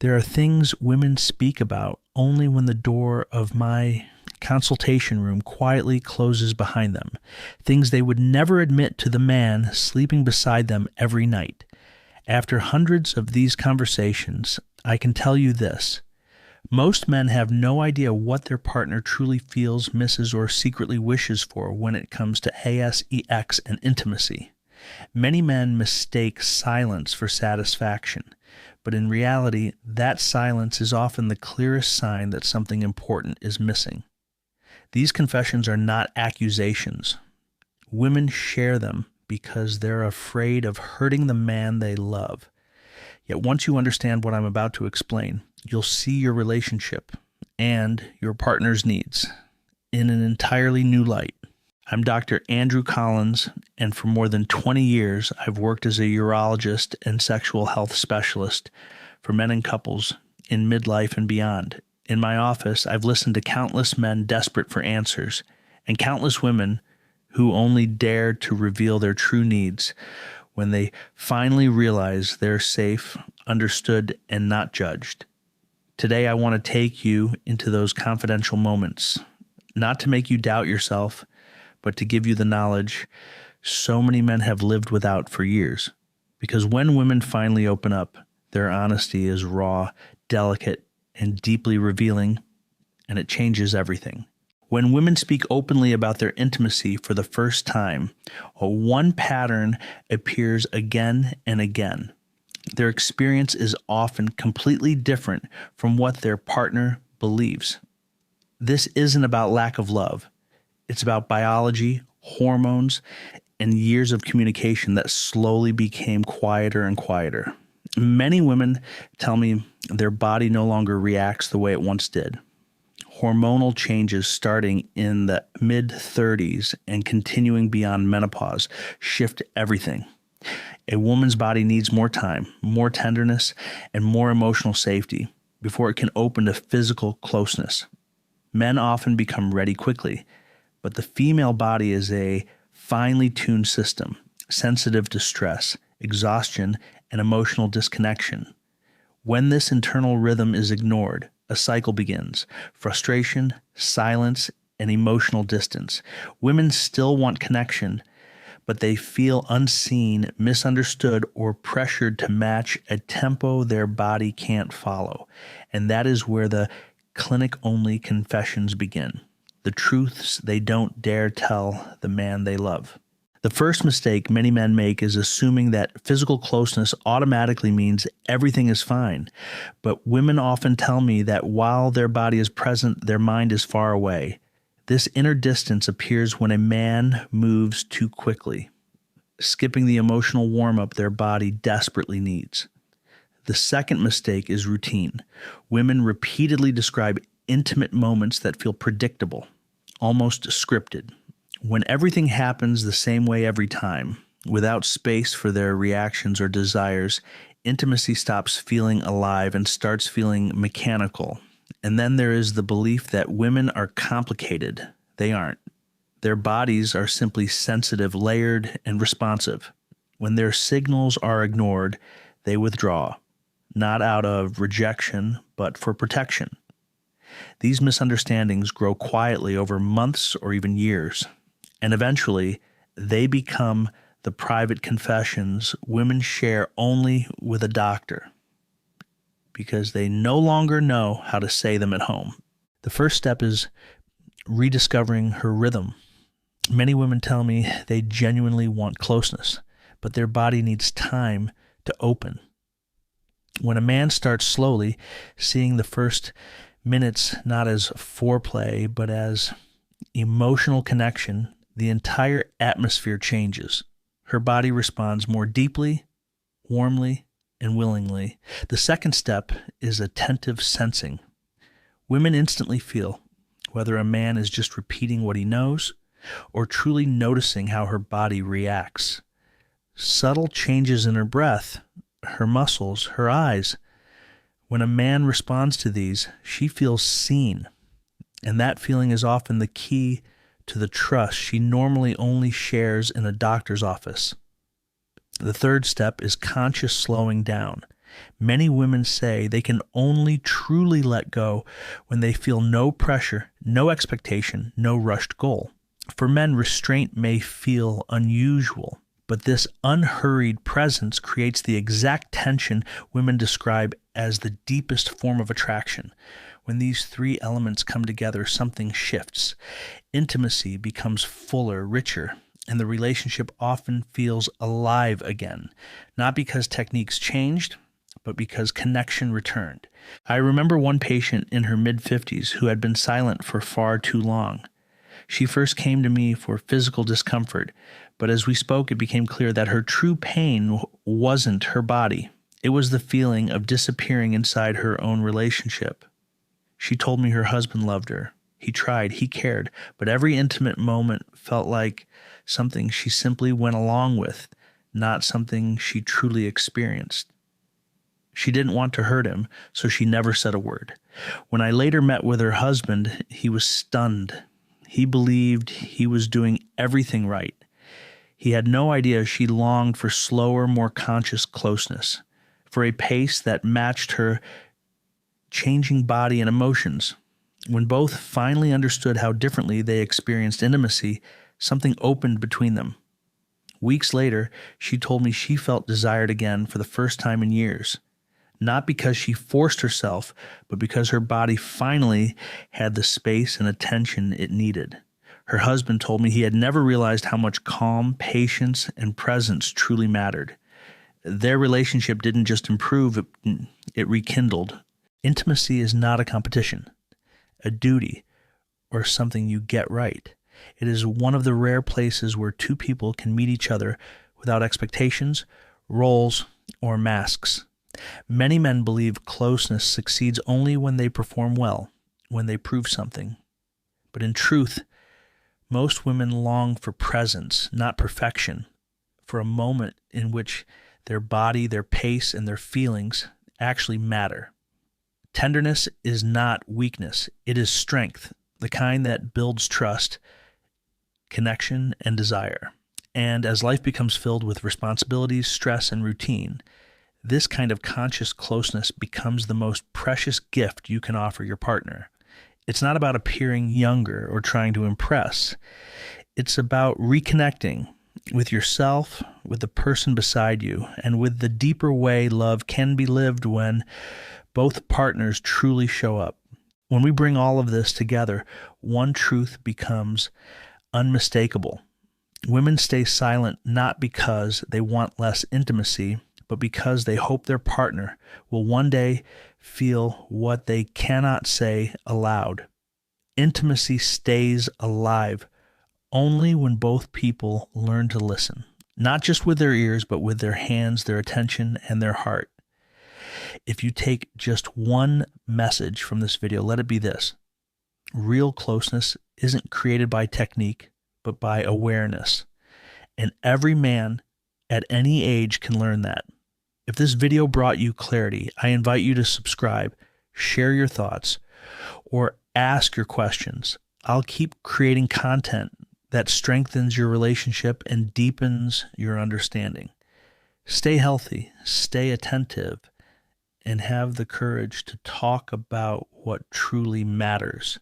There are things women speak about only when the door of my consultation room quietly closes behind them, things they would never admit to the man sleeping beside them every night. After hundreds of these conversations, I can tell you this. Most men have no idea what their partner truly feels, misses, or secretly wishes for when it comes to ASEX and intimacy. Many men mistake silence for satisfaction, but in reality, that silence is often the clearest sign that something important is missing. These confessions are not accusations. Women share them because they're afraid of hurting the man they love. Yet once you understand what I'm about to explain, you'll see your relationship and your partner's needs in an entirely new light. I'm Dr. Andrew Collins, and for more than 20 years, I've worked as a urologist and sexual health specialist for men and couples in midlife and beyond. In my office, I've listened to countless men desperate for answers and countless women who only dare to reveal their true needs when they finally realize they're safe, understood, and not judged. Today, I want to take you into those confidential moments, not to make you doubt yourself, but to give you the knowledge so many men have lived without for years. Because when women finally open up, their honesty is raw, delicate, and deeply revealing, and it changes everything. When women speak openly about their intimacy for the first time, one pattern appears again and again. Their experience is often completely different from what their partner believes. This isn't about lack of love. It's about biology, hormones, and years of communication that slowly became quieter and quieter. Many women tell me their body no longer reacts the way it once did. Hormonal changes starting in the mid-30s and continuing beyond menopause shift everything. A woman's body needs more time, more tenderness, and more emotional safety before it can open to physical closeness. Men often become ready quickly, but the female body is a finely tuned system, sensitive to stress, exhaustion, and emotional disconnection. When this internal rhythm is ignored, a cycle begins: frustration, silence, and emotional distance. Women still want connection, but they feel unseen, misunderstood, or pressured to match a tempo their body can't follow. And that is where the clinic-only confessions begin. The truths they don't dare tell the man they love. The first mistake many men make is assuming that physical closeness automatically means everything is fine. But women often tell me that while their body is present, their mind is far away. This inner distance appears when a man moves too quickly, skipping the emotional warm-up their body desperately needs. The second mistake is routine. Women repeatedly describe intimate moments that feel predictable, almost scripted. When everything happens the same way every time, without space for their reactions or desires, intimacy stops feeling alive and starts feeling mechanical. And then there is the belief that women are complicated. They aren't. Their bodies are simply sensitive, layered, and responsive. When their signals are ignored, they withdraw, not out of rejection, but for protection. These misunderstandings grow quietly over months or even years, and eventually they become the private confessions women share only with a doctor because they no longer know how to say them at home. The first step is rediscovering her rhythm. Many women tell me they genuinely want closeness, but their body needs time to open. When a man starts slowly, seeing the first minutes not as foreplay, but as emotional connection, the entire atmosphere changes. Her body responds more deeply, warmly, and willingly. The second step is attentive sensing. Women instantly feel whether a man is just repeating what he knows or truly noticing how her body reacts. Subtle changes in her breath, her muscles, her eyes. When a man responds to these, she feels seen, and that feeling is often the key to the trust she normally only shares in a doctor's office. The third step is conscious slowing down. Many women say they can only truly let go when they feel no pressure, no expectation, no rushed goal. For men, restraint may feel unusual, but this unhurried presence creates the exact tension women describe as the deepest form of attraction. When these three elements come together, something shifts. Intimacy becomes fuller, richer, and the relationship often feels alive again, not because techniques changed, but because connection returned. I remember one patient in her mid-50s who had been silent for far too long. She first came to me for physical discomfort, but as we spoke, it became clear that her true pain wasn't her body. It was the feeling of disappearing inside her own relationship. She told me her husband loved her. He tried, he cared, but every intimate moment felt like something she simply went along with, not something she truly experienced. She didn't want to hurt him, so she never said a word. When I later met with her husband, he was stunned. He believed he was doing everything right. He had no idea she longed for slower, more conscious closeness, for a pace that matched her changing body and emotions. When both finally understood how differently they experienced intimacy, something opened between them. Weeks later, she told me she felt desired again for the first time in years. Not because she forced herself, but because her body finally had the space and attention it needed. Her husband told me he had never realized how much calm, patience, and presence truly mattered. Their relationship didn't just improve, it rekindled. Intimacy is not a competition, a duty, or something you get right. It is one of the rare places where two people can meet each other without expectations, roles, or masks. Many men believe closeness succeeds only when they perform well, when they prove something. But in truth, most women long for presence, not perfection, for a moment in which their body, their pace, and their feelings actually matter. Tenderness is not weakness, it is strength, the kind that builds trust, connection, and desire. And as life becomes filled with responsibilities, stress, and routine, this kind of conscious closeness becomes the most precious gift you can offer your partner. It's not about appearing younger or trying to impress. It's about reconnecting with yourself, with the person beside you, and with the deeper way love can be lived when both partners truly show up. When we bring all of this together, one truth becomes unmistakable. Women stay silent not because they want less intimacy, but because they hope their partner will one day feel what they cannot say aloud. Intimacy stays alive only when both people learn to listen, not just with their ears, but with their hands, their attention, and their heart. If you take just one message from this video, let it be this. Real closeness isn't created by technique, but by awareness. And every man at any age can learn that. If this video brought you clarity, I invite you to subscribe, share your thoughts, or ask your questions. I'll keep creating content that strengthens your relationship and deepens your understanding. Stay healthy, stay attentive, and have the courage to talk about what truly matters.